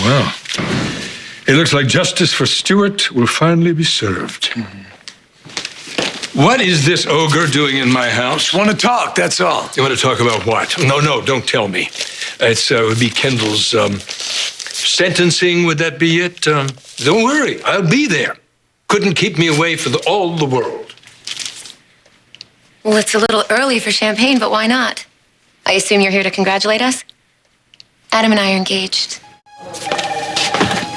well. It looks like justice for Stuart will finally be served. What is this ogre doing in my house? Want to talk, that's all. You want to talk about what? No, don't tell me. It would be Kendall's sentencing, would that be it? Don't worry, I'll be there. Couldn't keep me away for all the world. Well, it's a little early for champagne, but why not? I assume you're here to congratulate us? Adam and I are engaged.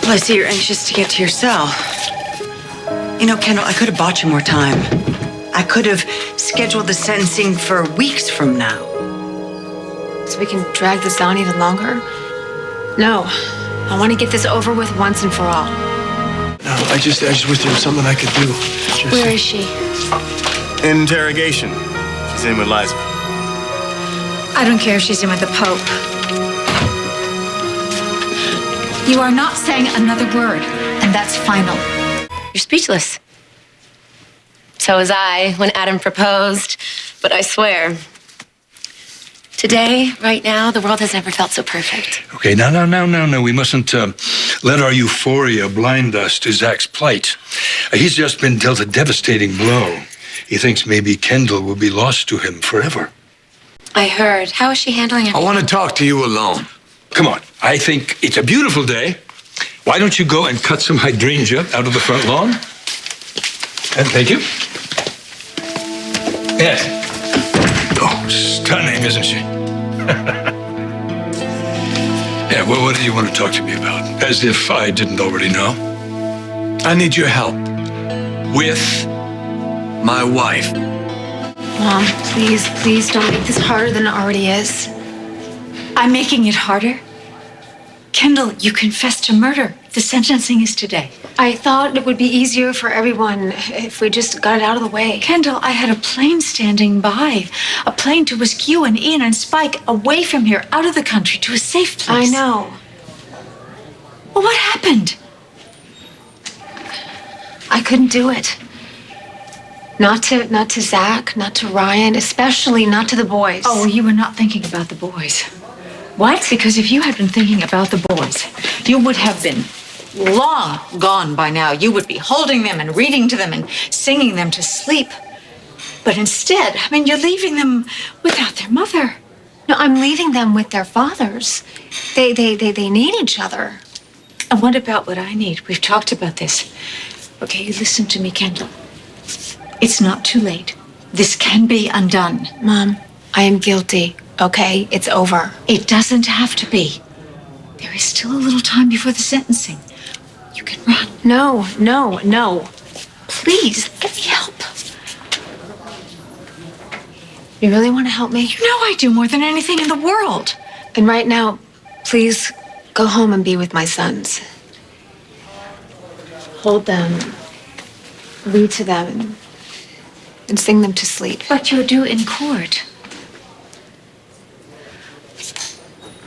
Well, I see you're anxious to get to your cell. You know, Kendall, I could have bought you more time. I could have scheduled the sentencing for weeks from now. So we can drag this on even longer? No. I want to get this over with once and for all. No, I just wish there was something I could do. Where is she? Interrogation. She's in with Liza. I don't care if she's in with the Pope. You are not saying another word, and that's final. You're speechless. So was I when Adam proposed, but I swear, today, right now, the world has never felt so perfect. Okay, no. We mustn't let our euphoria blind us to Zach's plight. He's just been dealt a devastating blow. He thinks maybe Kendall will be lost to him forever. I heard. How is she handling it? I want to talk to you alone. Come on, I think it's a beautiful day. Why don't you go and cut some hydrangea out of the front lawn? And thank you. Yes. Oh, stunning, isn't she? Yeah, well, what do you want to talk to me about? As if I didn't already know. I need your help. With my wife. Mom, please don't make this harder than it already is. I'm making it harder? Kendall, you confessed to murder. The sentencing is today. I thought it would be easier for everyone if we just got it out of the way. Kendall, I had a plane standing by. A plane to whisk you and Ian and Spike away from here, out of the country, to a safe place. I know. Well, what happened? I couldn't do it. Not to Zach, not to Ryan, especially not to the boys. Oh, well, you were not thinking about the boys. What? Because if you had been thinking about the boys, you would have been long gone by now. You would be holding them and reading to them and singing them to sleep. But instead, you're leaving them without their mother. No, I'm leaving them with their fathers. They need each other. And what about what I need? We've talked about this. Okay, you listen to me, Kendall. It's not too late. This can be undone. Mom, I am guilty, okay? It's over. It doesn't have to be. There is still a little time before the sentencing. You can run. No. Please, get me help. You really want to help me? You know I do more than anything in the world. And right now, please go home and be with my sons. Hold them, read to them, and sing them to sleep. But you're due in court.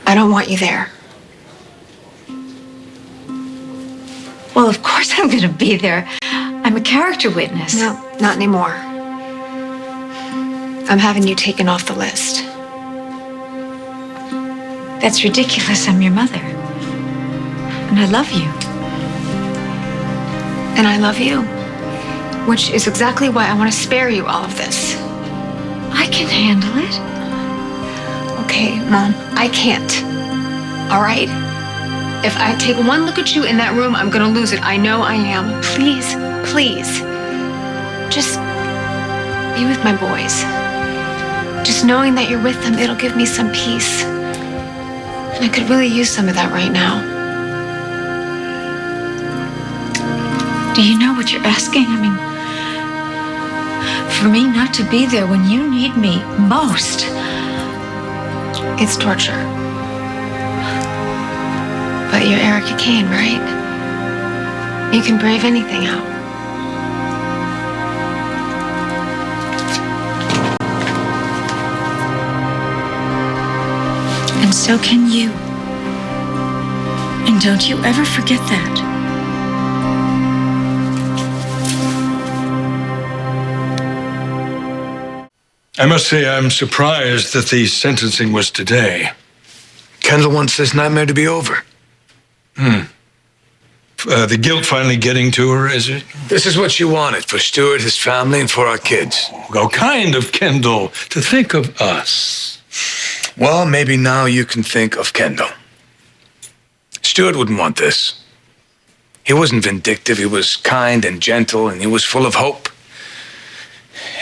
I don't want you there. Well, of course I'm going to be there. I'm a character witness. No, not anymore. I'm having you taken off the list. That's ridiculous. I'm your mother. And I love you. And I love you. Which is exactly why I want to spare you all of this. I can handle it. Okay, Mom, I can't. All right? If I take one look at you in that room, I'm gonna lose it. I know I am. Please, just be with my boys. Just knowing that you're with them, it'll give me some peace. And I could really use some of that right now. Do you know what you're asking? For me not to be there when you need me most. It's torture. But you're Erica Kane, right? You can brave anything out. And so can you. And don't you ever forget that. I must say I'm surprised that the sentencing was today. Kendall wants this nightmare to be over. The guilt finally getting to her, is it? This is what she wanted for Stuart, his family, and for our kids. Well, kind of, Kendall, to think of us. Well, maybe now you can think of Kendall. Stuart wouldn't want this. He wasn't vindictive. He was kind and gentle, and he was full of hope.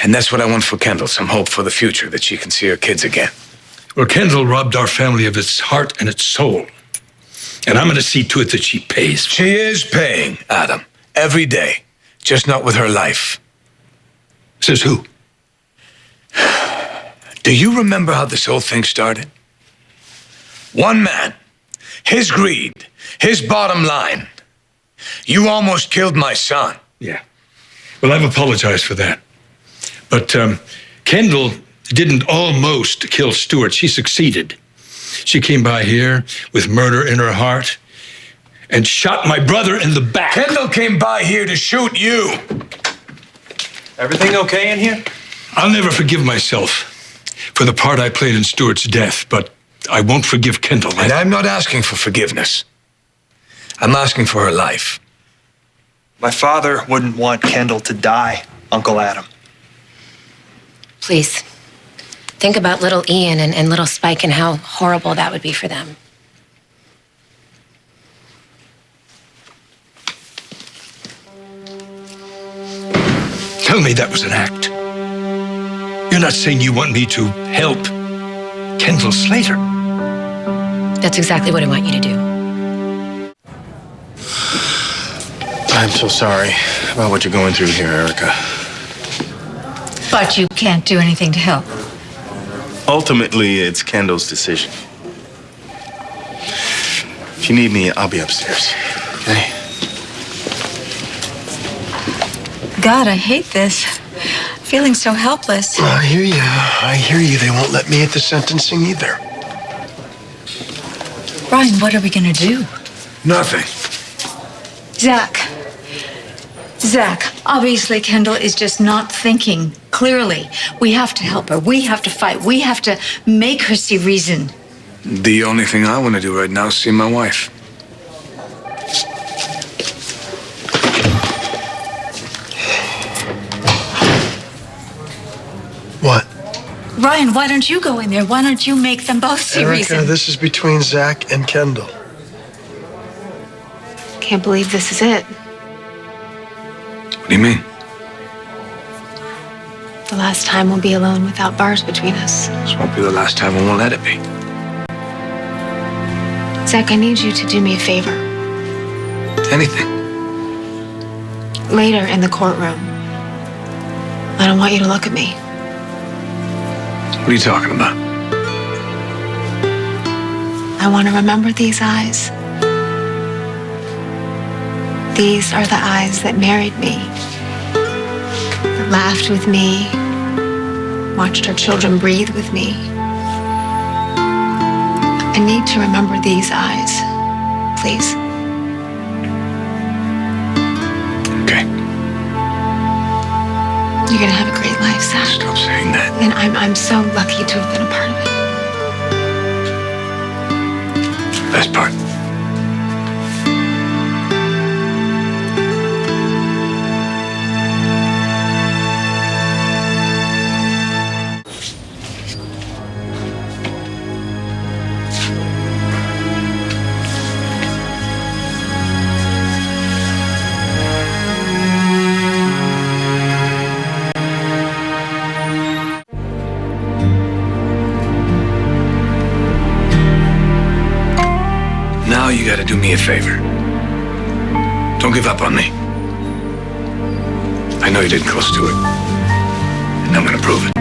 And that's what I want for Kendall, some hope for the future, that she can see her kids again. Well, Kendall robbed our family of its heart and its soul. And I'm going to see to it that she pays. She is paying, Adam, every day, just not with her life. Says who? Do you remember how this whole thing started? One man, his greed, his bottom line. You almost killed my son. Yeah. Well, I've apologized for that. But Kendall didn't almost kill Stuart. She succeeded. She came by here with murder in her heart and shot my brother in the back. Kendall came by here to shoot you. Everything okay in here? I'll never forgive myself for the part I played in Stuart's death, but I won't forgive Kendall. And I'm not asking for forgiveness. I'm asking for her life. My father wouldn't want Kendall to die, Uncle Adam. Please, think about little Ian and little Spike and how horrible that would be for them. Tell me that was an act. You're not saying you want me to help Kendall Slater. That's exactly what I want you to do. I'm so sorry about what you're going through here, Erica. But you can't do anything to help. Ultimately, it's Kendall's decision. If you need me, I'll be upstairs. Okay? God, I hate this. Feeling so helpless. I hear you. I hear you. They won't let me at the sentencing either. Brian, what are we gonna do? Nothing. Zach, obviously Kendall is just not thinking clearly. We have to help her. We have to fight. We have to make her see reason. The only thing I want to do right now is see my wife. What? Ryan, why don't you go in there? Why don't you make them both see Erica, reason? this is between Zach and Kendall. Can't believe this is it. What do you mean? The last time we'll be alone without bars between us. This won't be the last time, and won't let it be. Zach, I need you to do me a favor. Anything. Later in the courtroom, I don't want you to look at me. What are you talking about? I want to remember these eyes. These are the eyes that married me, that laughed with me, watched our children breathe with me. I need to remember these eyes, please. Okay. You're gonna have a great life, Zach. Stop saying that. And I'm so lucky to have been a part of it. Best part. Now you gotta do me a favor. Don't give up on me. I know you didn't close to it. And I'm gonna prove it.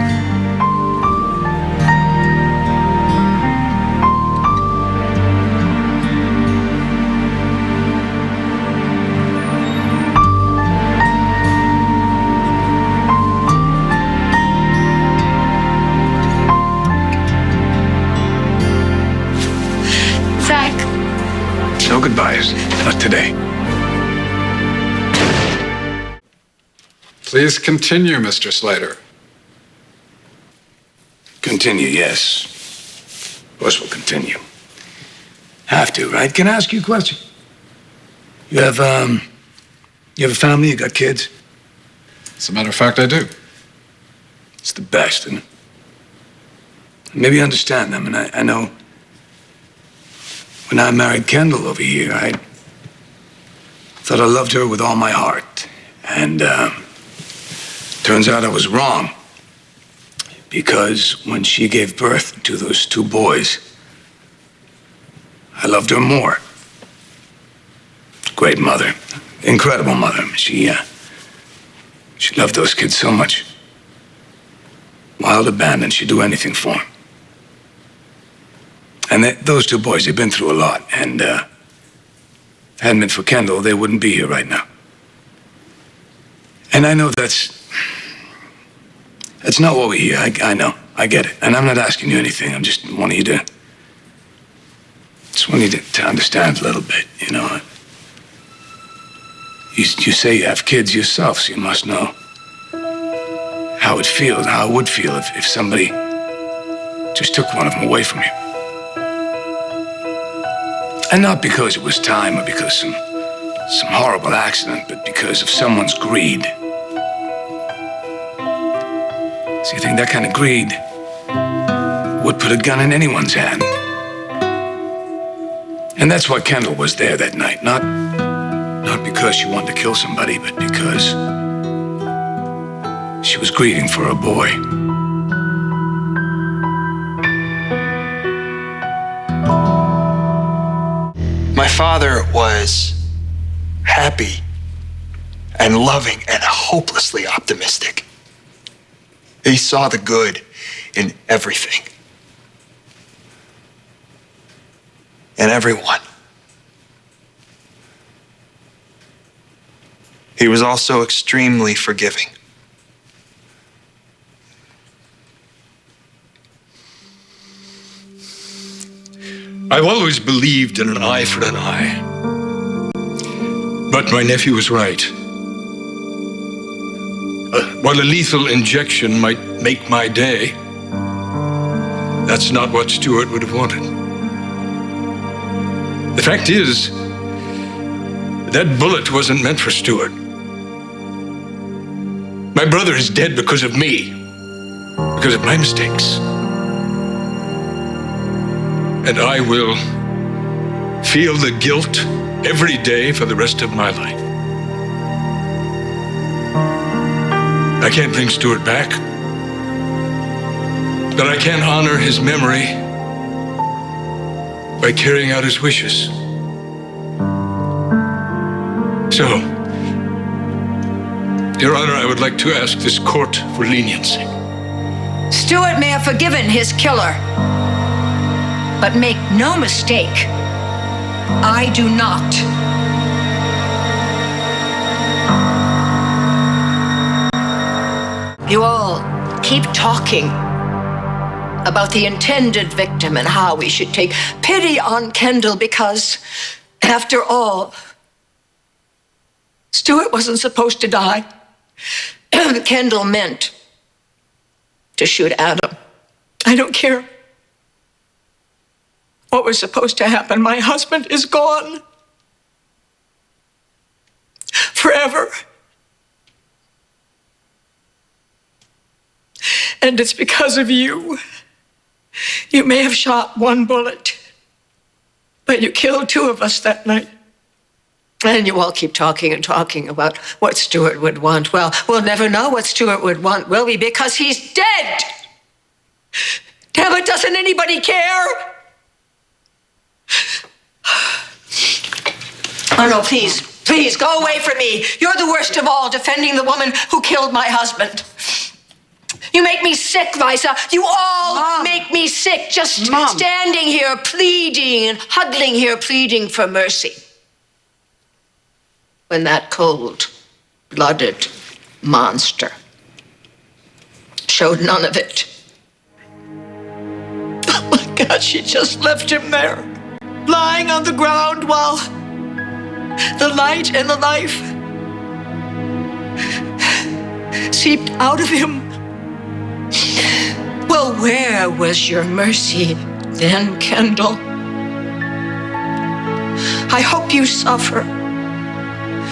Zach, No goodbyes. Not today. Please continue, Mr. Slater. Continue, yes. Of course we'll continue. Have to, right? Can I ask you a question? You have a family? You got kids? As a matter of fact, I do. It's the best, and maybe you understand them. And I know when I married Kendall over here, I thought I loved her with all my heart. And turns out I was wrong. Because when she gave birth to those two boys, I loved her more. Great mother, incredible mother. She loved those kids so much. Wild abandon, she'd do anything for them. And those two boys, they've been through a lot. And if it hadn't been for Kendall, they wouldn't be here right now. And I know that's not what we hear. I know. I get it. And I'm not asking you anything. I'm just wanting you to understand a little bit, you know. You say you have kids yourself, so you must know how it would feel if somebody just took one of them away from you. And not because it was time or because some horrible accident, but because of someone's greed. So you think that kind of greed would put a gun in anyone's hand? And that's why Kendall was there that night. Not because she wanted to kill somebody, but because she was grieving for a boy. My father was happy and loving and hopelessly optimistic. He saw the good in everything and everyone. He was also extremely forgiving. I've always believed in an eye for an eye. But my nephew was right. While a lethal injection might make my day, that's not what Stuart would have wanted. The fact is, that bullet wasn't meant for Stuart. My brother is dead because of me, because of my mistakes. And I will feel the guilt every day for the rest of my life. I can't bring Stuart back, but I can honor his memory by carrying out his wishes. So, Your Honor, I would like to ask this court for leniency. Stuart may have forgiven his killer, but make no mistake, I do not. You all keep talking about the intended victim and how we should take pity on Kendall because, after all, Stuart wasn't supposed to die. Kendall meant to shoot Adam. I don't care what was supposed to happen. My husband is gone. Forever. And it's because of you. You may have shot one bullet, but you killed two of us that night. And you all keep talking and talking about what Stuart would want. Well, we'll never know what Stuart would want, will we? Because he's dead. Damn it, doesn't anybody care? Oh, no, please, please, go away from me. You're the worst of all, defending the woman who killed my husband. You make me sick, Liza. You all Mom. Make me sick. Just Mom. Standing here pleading and huddling here pleading for mercy. When that cold-blooded monster showed none of it. Oh my God, she just left him there, lying on the ground while the light and the life seeped out of him. Well, where was your mercy then, Kendall? I hope you suffer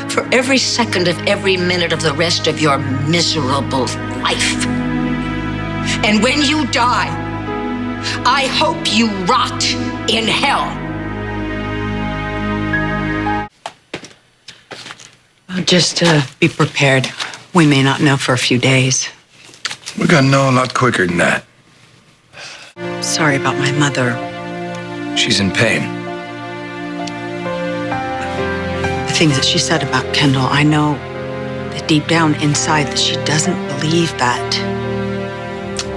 for every second of every minute of the rest of your miserable life. And when you die, I hope you rot in hell. Just be prepared. We may not know for a few days. We're gonna know a lot quicker than that. Sorry about my mother. She's in pain. The things that she said about Kendall, I know that deep down inside that she doesn't believe that.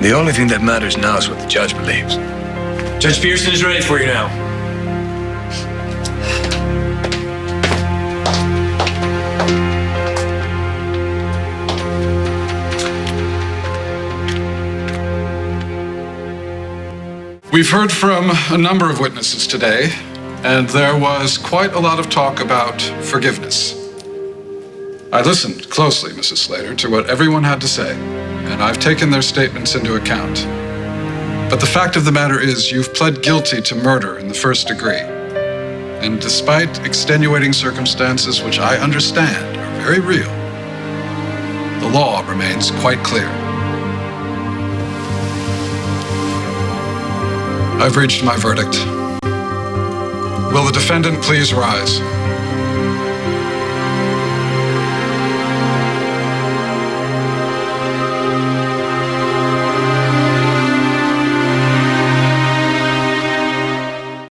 The only thing that matters now is what the judge believes. Judge Pearson is ready for you now. We've heard from a number of witnesses today, and there was quite a lot of talk about forgiveness. I listened closely, Mrs. Slater, to what everyone had to say, and I've taken their statements into account. But the fact of the matter is, you've pled guilty to murder in the first degree. And despite extenuating circumstances which I understand are very real, the law remains quite clear. I've reached my verdict. Will the defendant please rise?